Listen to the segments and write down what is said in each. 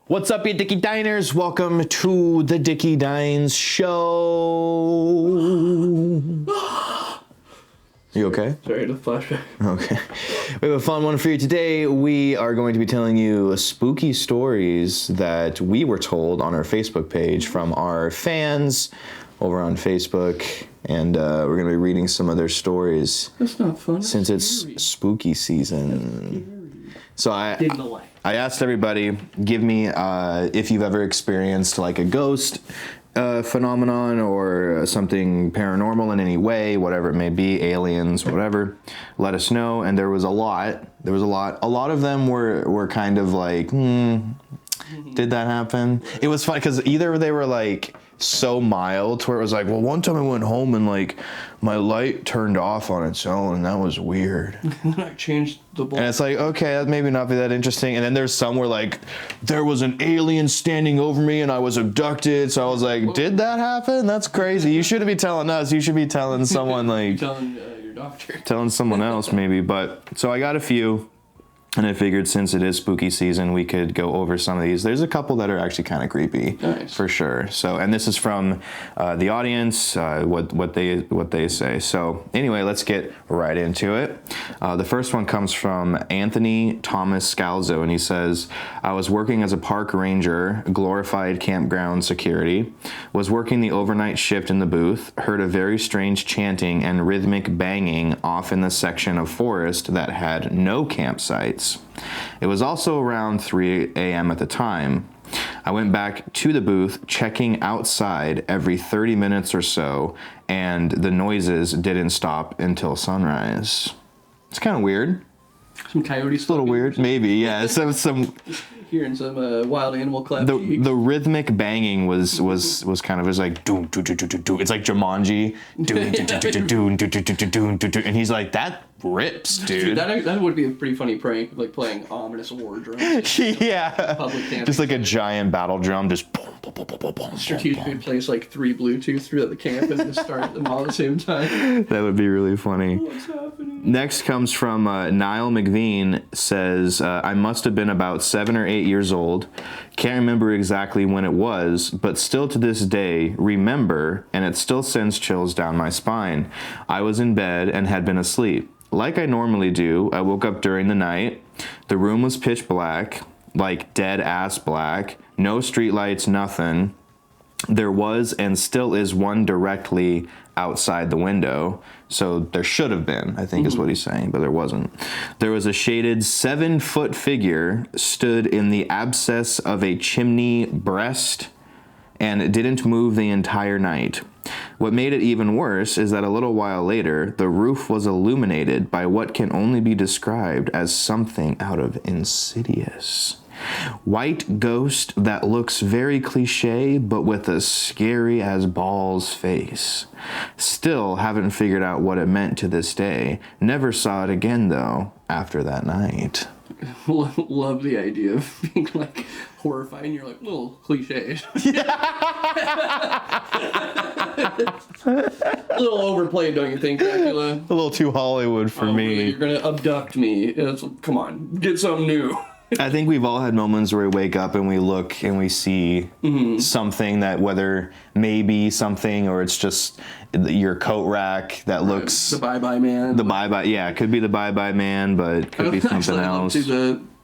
What's up, you Dicky Diners? Welcome to the Dicky Dines Show. You okay? Sorry, the flashback. Okay. We have a fun one for you today. We are going to be telling you spooky stories that we were told on our Facebook page from our fans over on Facebook. And we're going to be reading some of their stories. That's not fun. Since it's spooky season. So I asked everybody, give me if you've ever experienced like a ghost phenomenon or something paranormal in any way, whatever it may be, aliens, whatever. Let us know. And there was a lot. A lot of them were kind of like, did that happen? It was funny because either they were like so mild to where it was like, well, one time I went home and like my light turned off on its own and that was weird. I changed the bulb. And it's like, okay, that maybe not be that interesting. And then there's some where like there was an alien standing over me and I was abducted. So I was like, did that happen? That's crazy. You shouldn't be telling us. You should be telling someone like telling your doctor. Telling someone else maybe. But so I got a few. And I figured since it is spooky season, we could go over some of these. There's a couple that are actually kind of creepy, nice. For sure. So, and this is from the audience, what they say. So, anyway, let's get right into it. The first one comes from Anthony Thomas Scalzo, and he says, "I was working as a park ranger, glorified campground security. Was working the overnight shift in the booth. Heard a very strange chanting and rhythmic banging off in the section of forest that had no campsites. It was also around 3 a.m. at the time. I went back to the booth, checking outside every 30 minutes or so, and the noises didn't stop until sunrise." It's kind of weird. Some coyotes. It's a little weird. Maybe, yeah. Some hearing some wild animal clap. the rhythmic banging was kind of, it was like doom doo doo doo doo doo. It's like Jumanji. Doom doo doo doo doo doo doo doo doo. And he's like, that rips, dude. That would be a pretty funny prank, like playing ominous war drums. Yeah. Public camping. Just like a giant battle drum, just boom, boom, boom, boom, boom, boom. Strategically place like 3 Bluetooth throughout the camp and just start them all at the same time. That would be really funny. What's happening? Next comes from Niall McVean, says, I must have been about 7 or 8 years old. Can't remember exactly when it was, but still to this day remember, and it still sends chills down my spine. I was in bed and had been asleep. Like I normally do, I woke up during the night. The room was pitch black, like dead ass black. No streetlights, nothing. There was and still is one directly outside the window. So there should have been, I think is what he's saying, but there wasn't. There was a shaded 7-foot figure stood in the abscess of a chimney breast and didn't move the entire night. What made it even worse is that a little while later, the roof was illuminated by what can only be described as something out of Insidious. White ghost that looks very cliche, but with a scary as balls face. Still haven't figured out what it meant to this day. Never saw it again, though, after that night. Love the idea of being like horrified and you're like, little cliche. A little overplayed, don't you think, Dracula? A little too Hollywood for me. You're gonna abduct me. Come on, get something new. I think we've all had moments where we wake up and we look and we see something that, whether maybe something or it's just your coat rack that looks... The Bye-Bye Man. The Bye-Bye, yeah, it could be the Bye-Bye Man, but it could be something else.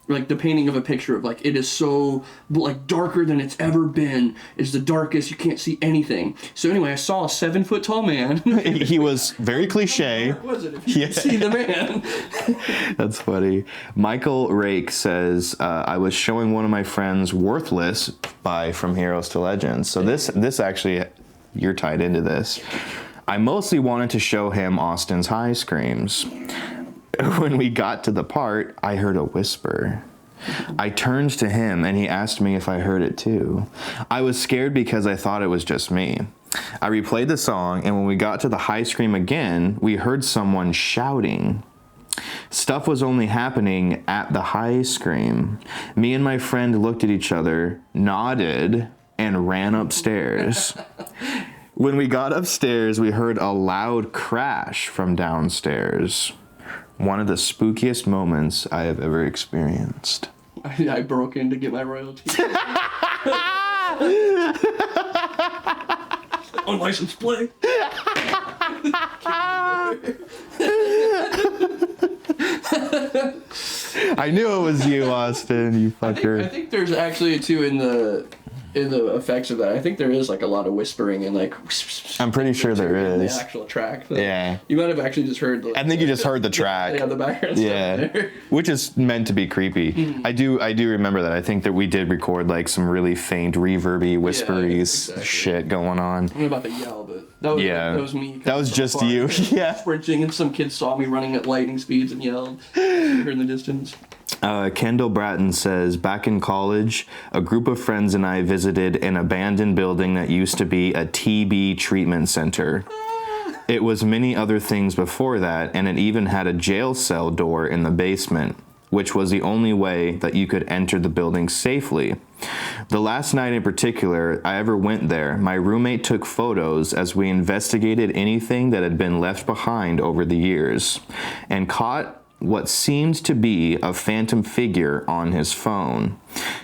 The painting of a picture of like, it is so like darker than it's ever been. It's the darkest, you can't see anything. So anyway, I saw a 7-foot tall man. He was very cliche. How dark was it if you could see the man? That's funny. Michael Rake says, I was showing one of my friends Worthless by From Heroes to Legends. So this actually, you're tied into this. I mostly wanted to show him Austin's High Screams. When we got to the part, I heard a whisper. I turned to him and he asked me if I heard it too. I was scared because I thought it was just me. I replayed the song, and when we got to the high scream again, we heard someone shouting. Stuff was only happening at the high scream. Me and my friend looked at each other, nodded, and ran upstairs. When we got upstairs, we heard a loud crash from downstairs. One of the spookiest moments I have ever experienced. I broke in to get my royalties. Unlicensed play. I knew it was you, Austin. You fucker. I think there's actually too in the effects of that. I think there is like a lot of whispering and like. I'm pretty sure there in is. the actual track. Yeah. You might have actually just heard. I think you just heard the track. Yeah, the background. Yeah, Stuff there. which is meant to be creepy. Mm-hmm. I do remember that. I think that we did record like some really faint, reverby, whispery exactly. shit going on. I'm about to yell, but that was, Yeah. that was me. That was just you. Yeah. Sprinting, and some kids saw me running at lightning speeds and yelled. You heard in the distance. Kendall Bratton says, back in college, a group of friends and I visited an abandoned building that used to be a TB treatment center. It was many other things before that, and it even had a jail cell door in the basement, which was the only way that you could enter the building safely. The last night in particular I ever went there, my roommate took photos as we investigated anything that had been left behind over the years, and caught what seemed to be a phantom figure on his phone.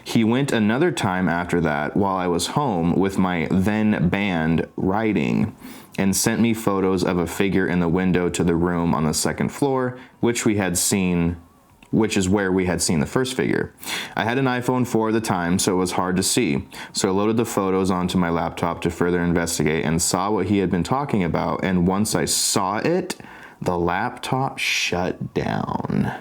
He went another time after that while I was home with my then band writing, and sent me photos of a figure in the window to the room on the second floor, which is where we had seen the first figure. I had an iPhone 4 at the time, so it was hard to see. So I loaded the photos onto my laptop to further investigate and saw what he had been talking about, and once I saw it, the laptop shut down.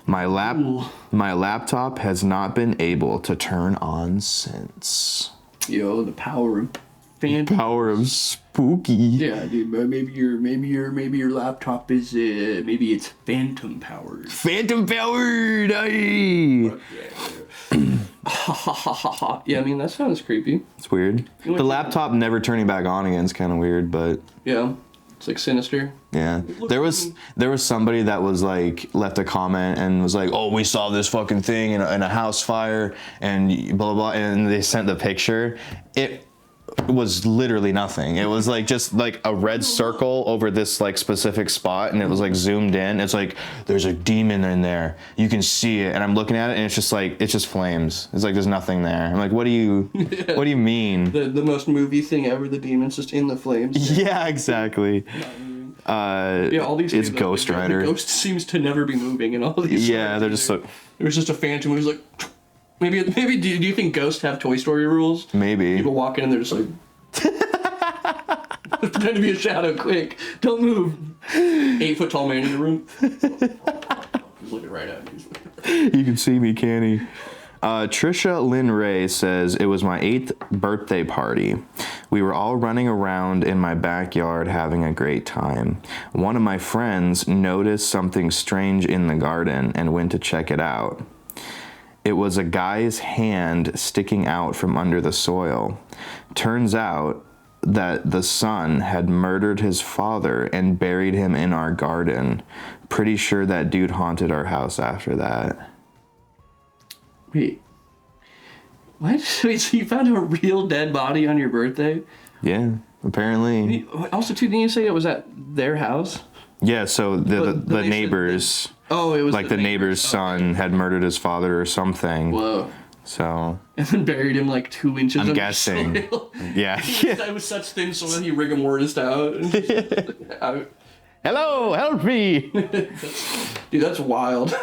My laptop has not been able to turn on since. Yo, the power of phantom. Power of spooky. Yeah, dude. But maybe your laptop is maybe it's phantom powered. Phantom powered. Aye. Yeah, I mean that sounds creepy. It's weird. The laptop never turning back on again is kind of weird, but Yeah, it's like sinister. yeah. There was somebody that was like left a comment and was like, "Oh, we saw this fucking thing in a house fire and blah blah," and they sent the picture. It was literally nothing. It was like just like a red circle over this like specific spot, and it was like zoomed in. It's like there's a demon in there. You can see it, and I'm looking at it, and it's just like it's just flames. It's like there's nothing there. I'm like, what do you mean? The most movie thing ever. The demon's just in the flames. Yeah, exactly. Yeah, all these. It's things, Ghost Rider. The ghost seems to never be moving in all these. Yeah, they're just so. There was just a phantom who's like. Maybe do you think ghosts have Toy Story rules? Maybe. People walk in and they're just like. Pretend to be a shadow, quick! Don't move. 8-foot tall man in the room. He's looking right at me. You can see me, can he? Trisha Lynn Ray says, it was my 8th birthday party. We were all running around in my backyard having a great time. One of my friends noticed something strange in the garden and went to check it out. It was a guy's hand sticking out from under the soil. Turns out that the son had murdered his father and buried him in our garden. Pretty sure that dude haunted our house after that. Wait. What? Wait, so you found a real dead body on your birthday? Yeah, apparently. Also, too, didn't you say it was at their house? Yeah, so the neighbors, Oh, it was like the neighbor's son had murdered his father or something. Whoa. So And then buried him like 2 inches I'm under guessing. soil. yeah. That was such thin soil, he rigor mortised out. Out. Hello, help me. Dude, that's wild.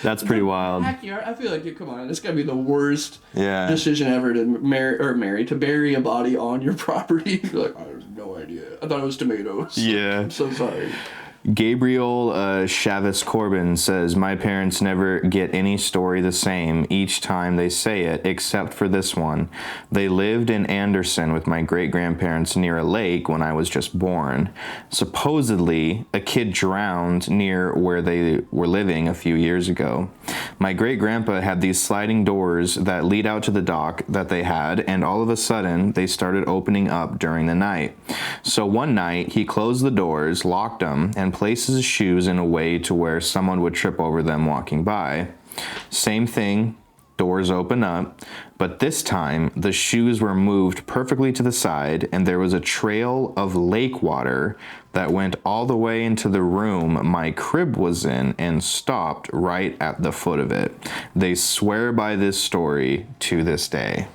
That's pretty wild. Backyard. I feel like, come on, this gotta be the worst Yeah. decision ever to bury a body on your property. You're like, I have no idea. I thought it was tomatoes. Yeah. I'm so sorry. Gabriel Chavez Corbin says, my parents never get any story the same each time they say it, except for this one. They lived in Anderson with my great-grandparents near a lake when I was just born. Supposedly, a kid drowned near where they were living a few years ago. My great-grandpa had these sliding doors that lead out to the dock that they had, and all of a sudden, they started opening up during the night. So one night, he closed the doors, locked them, and placed his shoes in a way to where someone would trip over them walking by. Same thing Doors open up, but this time the shoes were moved perfectly to the side, and there was a trail of lake water that went all the way into the room my crib was in and stopped right at the foot of it. They swear by this story to this day.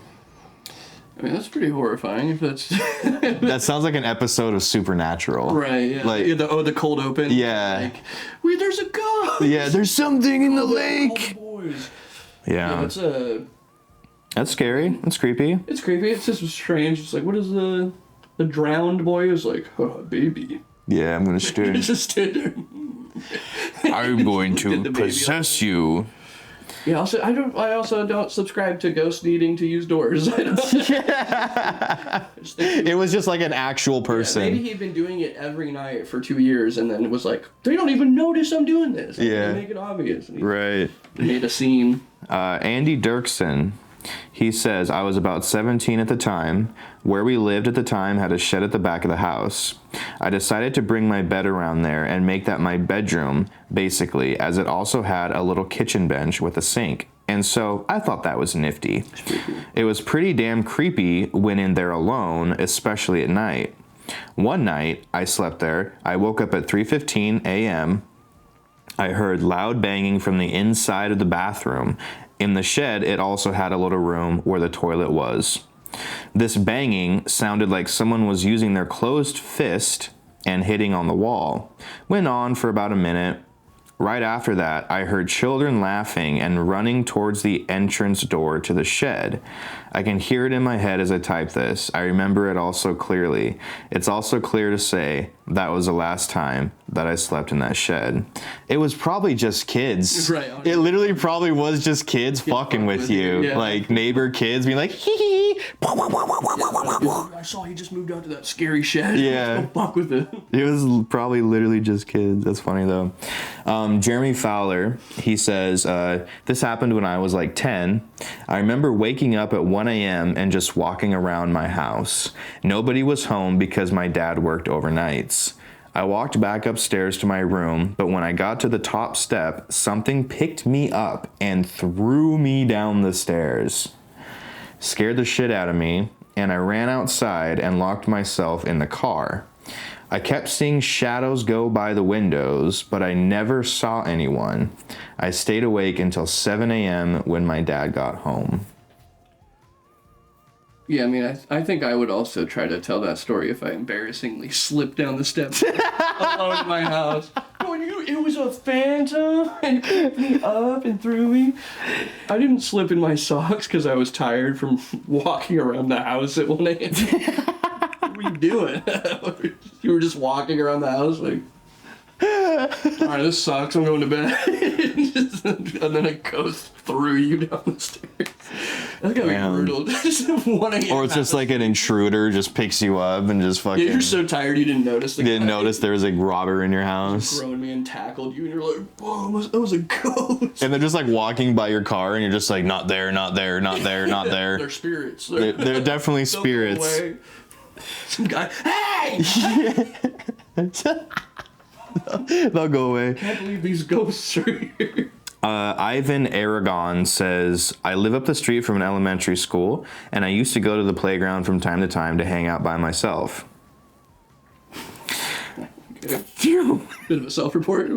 I mean, that's pretty horrifying if that's... That sounds like an episode of Supernatural. Right, yeah. Like, Yeah, the cold open. Yeah. Like, wait, there's a ghost! Yeah, there's something in the All the lake! boys. Yeah. That's That's scary. That's creepy. It's creepy. It's just strange. It's like, what is the drowned boy is like, oh, baby. Yeah, I'm gonna stay. It's just stood there. I'm going Did the to baby possess you. Yeah. I also don't subscribe to ghosts needing to use doors. I don't. I just think It was just like an actual person. maybe he'd been doing it every night for 2 years, and then it was like, they don't even notice I'm doing this. I'm Yeah. gonna make it obvious. And he Right. made a scene. Andy Dirksen, he says, I was about 17 at the time. Where we lived at the time had a shed at the back of the house. I decided to bring my bed around there and make that my bedroom, basically, as it also had a little kitchen bench with a sink. And so I thought that was nifty. It was pretty damn creepy when in there alone, especially at night. One night, I slept there. I woke up at 3:15 a.m. I heard loud banging from the inside of the bathroom. In the shed, it also had a little room where the toilet was. This banging sounded like someone was using their closed fist and hitting on the wall. Went on for about a minute. Right after that, I heard children laughing and running towards the entrance door to the shed. I can hear it in my head as I type this. I remember it all so clearly. It's also clear to say that was the last time that I slept in that shed. It was probably just kids. Right. It literally probably was just kids fucking with you. Yeah. Like neighbor kids being like, hee hee. I saw he just moved out to that scary shed. Yeah. Let's go fuck with it. It was probably literally just kids. That's funny though. Jeremy Fowler, he says, this happened when I was like 10. I remember waking up at 1 a.m. and just walking around my house. Nobody was home because my dad worked overnights. I walked back upstairs to my room, but when I got to the top step, something picked me up and threw me down the stairs. Scared the shit out of me, and I ran outside and locked myself in the car. I kept seeing shadows go by the windows, but I never saw anyone. I stayed awake until 7 a.m. when my dad got home. Yeah, I mean, I think I would also try to tell that story if I embarrassingly slipped down the steps alone in my house. Oh, it was a phantom and picked me up and threw me. I didn't slip in my socks because I was tired from walking around the house at 1 a.m. What were you doing? You were just walking around the house like, all right, this sucks. I'm going to bed. And then a ghost threw you down the stairs. That's gotta be brutal. Just 1 a.m. Or it's just like an intruder just picks you up and just fucking... Yeah, you're so tired you didn't notice the didn't guy. notice there was a robber in your house. Grown man tackled you and you're like, whoa, that was a ghost. And they're just like walking by your car and you're just like, not there, not there, not there, not there. They're spirits. They're definitely Don't go spirits. away. Some guy, hey! They'll go away. I can't believe these ghosts are here. Ivan Aragon says, I live up the street from an elementary school, and I used to go to the playground from time to time to hang out by myself. Phew. Bit of a self-report.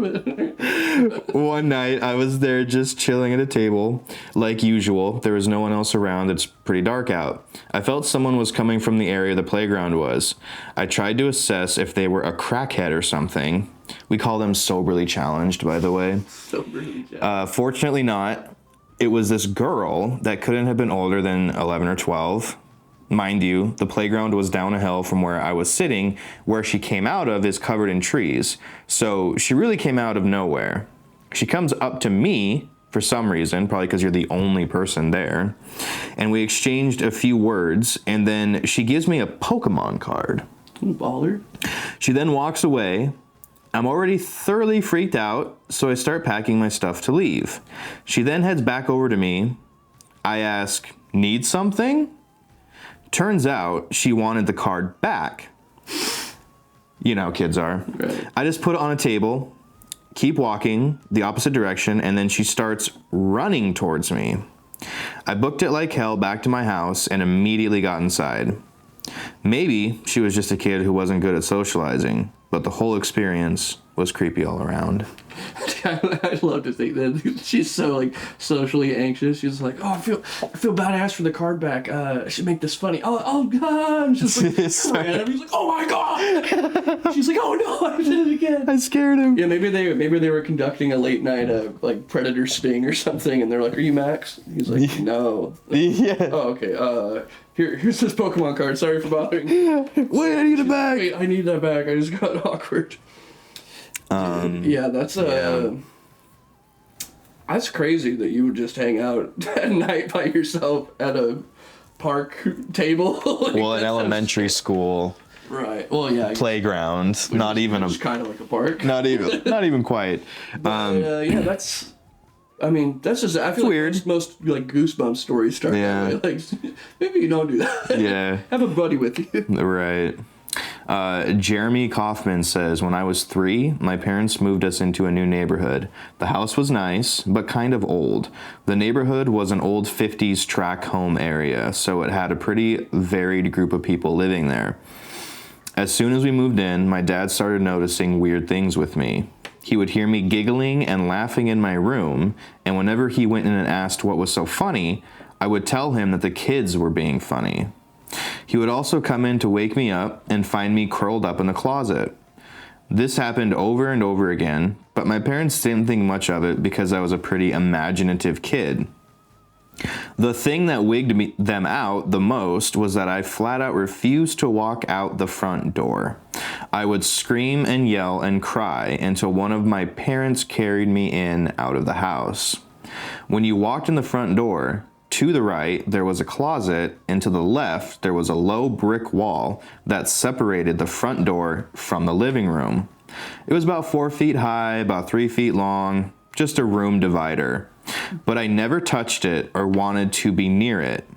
One night, I was there just chilling at a table. Like usual, there was no one else around. It's pretty dark out. I felt someone was coming from the area the playground was. I tried to assess if they were a crackhead or something. We call them soberly challenged, by the way. Fortunately not. It was this girl that couldn't have been older than 11 or 12. Mind you, the playground was down a hill from where I was sitting. Where she came out of is covered in trees. So she really came out of nowhere. She comes up to me for some reason, probably because you're the only person there. And we exchanged a few words, and then she gives me a Pokemon card. Baller. She then walks away. I'm already thoroughly freaked out, so I start packing my stuff to leave. She then heads back over to me. I ask, need something? Turns out she wanted the card back. You know how kids are. Right. I just put it on a table, keep walking the opposite direction, and then she starts running towards me. I booked it like hell back to my house and immediately got inside. Maybe she was just a kid who wasn't good at socializing, but the whole experience was creepy all around. I love to think that she's so like socially anxious. She's like, "Oh, I feel bad. I asked for the card back. I should make this funny. Oh God!" She's like, random. He's like, "Oh my God!" She's like, "Oh no, I did it again. I scared him. Yeah, maybe they were conducting a late night like predator sting or something, and they're like, "Are you Max?" He's like, "No." Yeah. Oh, okay. Here's this Pokemon card. Sorry for bothering you. Wait, I need it back. Wait, I need that back. I just got awkward. Yeah, that's that's crazy that you would just hang out at night by yourself at a park table. Like, Well, in elementary school, right. Well, yeah. playground, not even It's kind of like a park. not even quite. Yeah, that's. I mean, that's just. I feel weird. like most like Goosebumps stories start that way. Like, maybe you don't do that. Yeah. Have a buddy with you. Right. Jeremy Kaufman says, when I was 3, my parents moved us into a new neighborhood. The house was nice, but kind of old. The neighborhood was an old 50s tract home area, so it had a pretty varied group of people living there. As soon as we moved in, my dad started noticing weird things with me. He would hear me giggling and laughing in my room, and whenever he went in and asked what was so funny, I would tell him that the kids were being funny. He would also come in to wake me up and find me curled up in the closet. This happened over and over again, but my parents didn't think much of it because I was a pretty imaginative kid. The thing that wigged them out the most was that I flat out refused to walk out the front door. I would scream and yell and cry until one of my parents carried me in out of the house. When you walked in the front door, to the right, there was a closet, and to the left, there was a low brick wall that separated the front door from the living room. It was about 4 feet high, about 3 feet long, just a room divider. But I never touched it or wanted to be near it.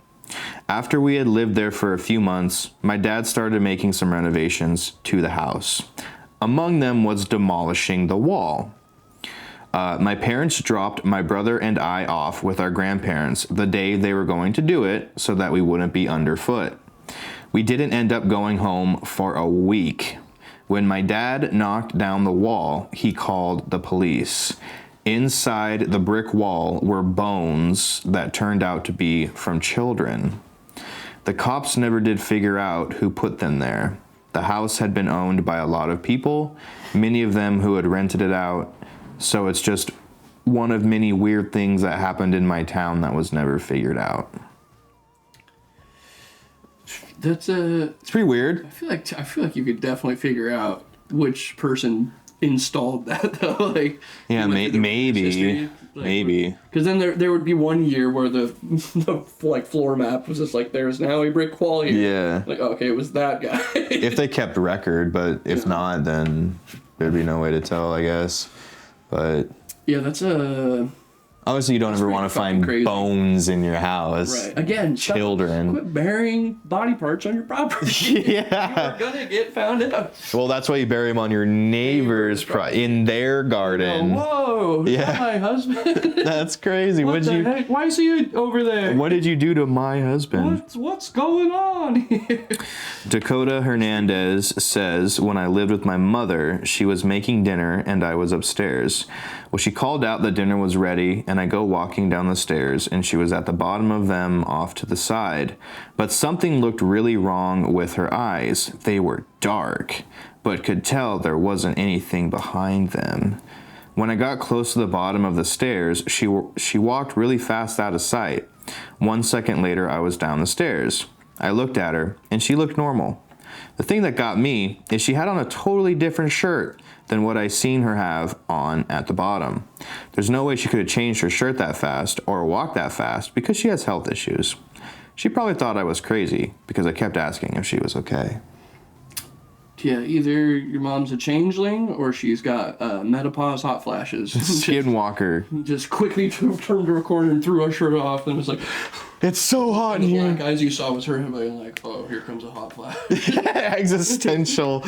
After we had lived there for a few months, my dad started making some renovations to the house. Among them was demolishing the wall. My parents dropped my brother and I off with our grandparents the day they were going to do it so that we wouldn't be underfoot. We didn't end up going home for a week. When my dad knocked down the wall, he called the police. Inside the brick wall were bones that turned out to be from children. The cops never did figure out who put them there. The house had been owned by a lot of people, many of them who had rented it out. So it's just one of many weird things that happened in my town that was never figured out. That's It's pretty weird. I feel like you could definitely figure out which person installed that though. Like, Yeah, maybe. Because then there would be one year where the like floor map was just like, there's now a brick wall here. Yeah. Like, okay, it was that guy. If they kept record, but if not, then there'd be no way to tell, I guess. But yeah, that's obviously you don't ever want to find crazy. Bones in your house. right. Again, Children. quit burying body parts on your property. Yeah. You're gonna get found out. Well, that's why you bury them on your neighbor's in their garden. Oh, whoa! Yeah. My husband. That's crazy. What the heck? Why is he over there? What did you do to my husband? What's going on here? Dakota Hernandez says, when I lived with my mother, she was making dinner and I was upstairs. Well, she called out that dinner was ready, and I go walking down the stairs, and she was at the bottom of them off to the side. But something looked really wrong with her eyes. They were dark, but could tell there wasn't anything behind them. When I got close to the bottom of the stairs, she walked really fast out of sight. 1 second later, I was down the stairs. I looked at her, and she looked normal. The thing that got me is she had on a totally different shirt than what I seen her have on at the bottom. There's no way she could have changed her shirt that fast or walked that fast because she has health issues. She probably thought I was crazy because I kept asking if she was okay. Yeah, either your mom's a changeling or she's got menopause hot flashes. Skinwalker. Just quickly turned to a corner and threw her shirt off and was like, It's so hot in the here. black eyes you saw was her being like, oh, here comes a hot flash. Existential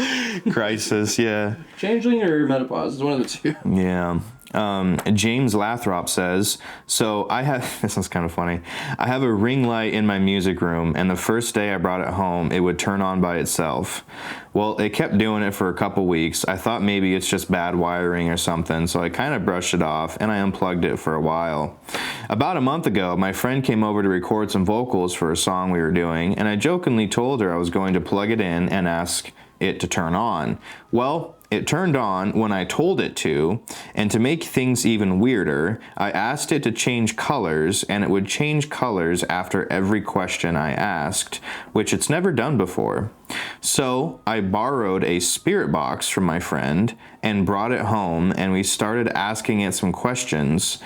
crisis, yeah. Changeling or menopause is one of the two. Yeah. James Lathrop says, so I have, this is kind of funny. I have a ring light in my music room, and the first day I brought it home, it would turn on by itself. Well, it kept doing it for a couple weeks. I thought maybe it's just bad wiring or something, so I kind of brushed it off, and I unplugged it for a while. About a month ago, my friend came over to record some vocals for a song we were doing, and I jokingly told her I was going to plug it in and ask it to turn on. Well, it turned on when I told it to, and to make things even weirder, I asked it to change colors, and it would change colors after every question I asked, which it's never done before. So I borrowed a spirit box from my friend and brought it home, and we started asking it some questions,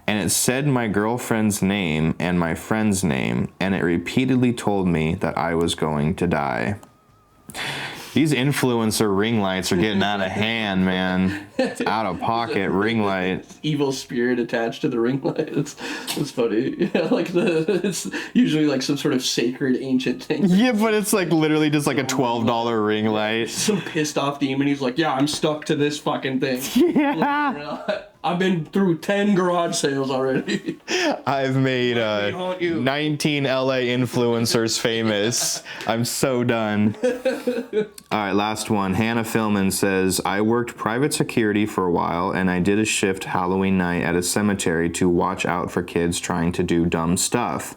and it said my girlfriend's name and my friend's name, and it repeatedly told me that I was going to die. These influencer ring lights are getting out of hand, man. It's out of pocket ring light. Evil spirit attached to the ring light. It's funny. Yeah, like it's usually like some sort of sacred ancient thing. Yeah, but it's like literally just like a $12 ring light. Some pissed off demon. He's like, yeah, I'm stuck to this fucking thing. Yeah. I've been through 10 garage sales already. I've made 19 LA influencers famous. I'm so done. All right, last one. Hannah Philman says, I worked private security for a while, and I did a shift Halloween night at a cemetery to watch out for kids trying to do dumb stuff.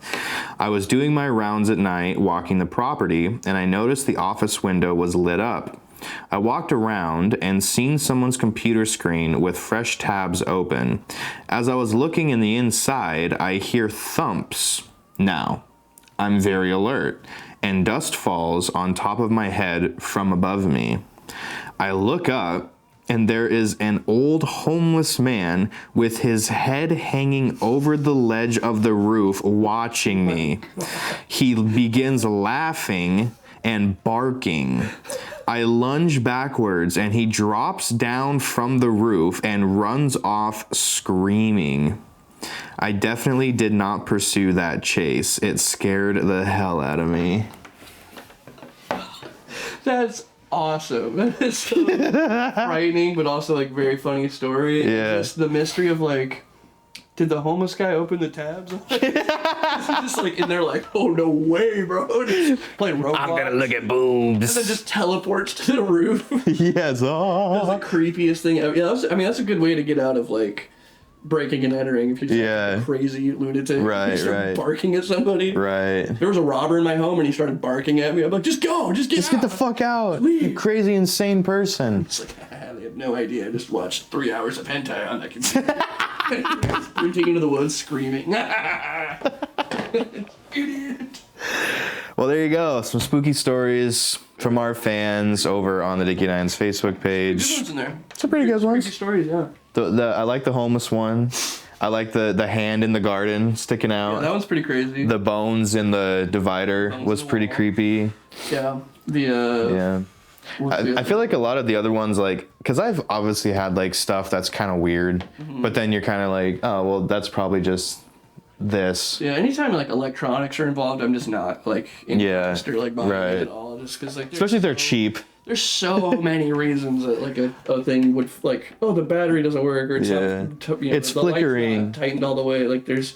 I was doing my rounds at night, walking the property, and I noticed the office window was lit up. I walked around and seen someone's computer screen with fresh tabs open. As I was looking in the inside, I hear thumps. Now, I'm very alert, and dust falls on top of my head from above me. I look up, and there is an old homeless man with his head hanging over the ledge of the roof watching me. He begins laughing and barking. I lunge backwards, and he drops down from the roof and runs off screaming. I definitely did not pursue that chase. It scared the hell out of me. That's awesome. That is so frightening, but also like very funny story. Yeah. Just the mystery of like, did the homeless guy open the tabs? Just like in there, like, oh no way, bro! Just playing Roblox. I'm gonna look at boobs. And then just teleports to the roof. Yes. Oh. That's the creepiest thing ever. Yeah, that's a good way to get out of like breaking and entering if you're just like a crazy lunatic. Right, you start right. barking at somebody. Right. There was a robber in my home and he started barking at me. I'm like, just go, just get Get the fuck out, you crazy insane person. It's like, they have no idea. I just watched 3 hours of hentai on that computer. Sprinting into the woods screaming. Idiot. Well, there you go. Some spooky stories from our fans over on the Dickie Nines Facebook Good page. ones in there. Some pretty good ones. Creepy stories, yeah. I like the homeless one. I like the hand in the garden sticking out. Yeah, that one's pretty crazy. The bones in the divider was pretty creepy. Yeah. Yeah. I feel like a lot of the other ones, like, because I've obviously had like stuff that's kind of weird, but then you're kind of like, oh, well, that's probably just this. Yeah, anytime like electronics are involved, I'm just not like interested or like buying it at all. Just because like especially if they're cheap. There's so many reasons that like a thing would like, oh, the battery doesn't work or it's it's the flickering, light's not tightened all the way. Like there's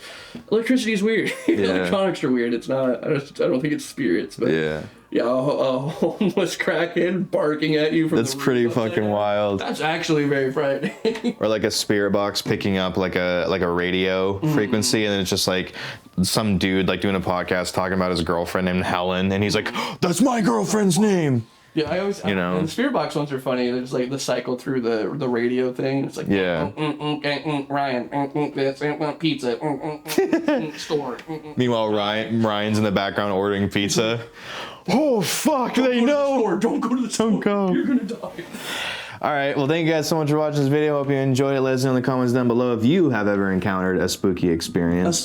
electricity's weird. Electronics are weird. It's not. I don't think it's spirits, but yeah, a homeless crackhead barking at you from that's the roof pretty upstairs. fucking wild. That's actually very frightening. Or like a spirit box picking up like a radio frequency, and then it's just like some dude like doing a podcast talking about his girlfriend named Helen, and he's like, that's my girlfriend's name. Yeah, I always, and the spirit box ones are funny. There's like the cycle through the radio thing. It's like, Ryan, pizza, store. Meanwhile, Ryan's in the background ordering pizza. Oh fuck! They know. Don't go to the store. Don't go. You're gonna die. All right. Well, thank you guys so much for watching this video. Hope you enjoyed it. Let us know in the comments down below if you have ever encountered a spooky experience.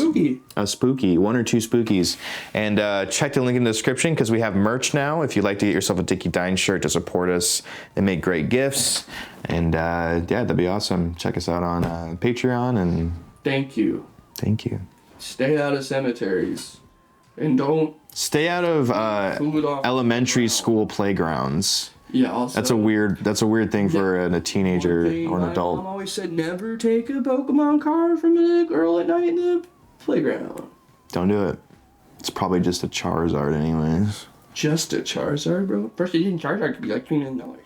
A spooky. 1 or 2 spookies. And check the link in the description because we have merch now. If you'd like to get yourself a Dickie Dines shirt to support us, they make great gifts. And yeah, that'd be awesome. Check us out on Patreon. And thank you. Stay out of cemeteries. And don't stay out of elementary school playgrounds. Yeah, also. That's a weird thing for a teenager or an My adult. mom always said never take a Pokemon card from a girl at night in the playground. Don't do it. It's probably just a Charizard anyways. Just a Charizard, bro? First edition Charizard could be like $300.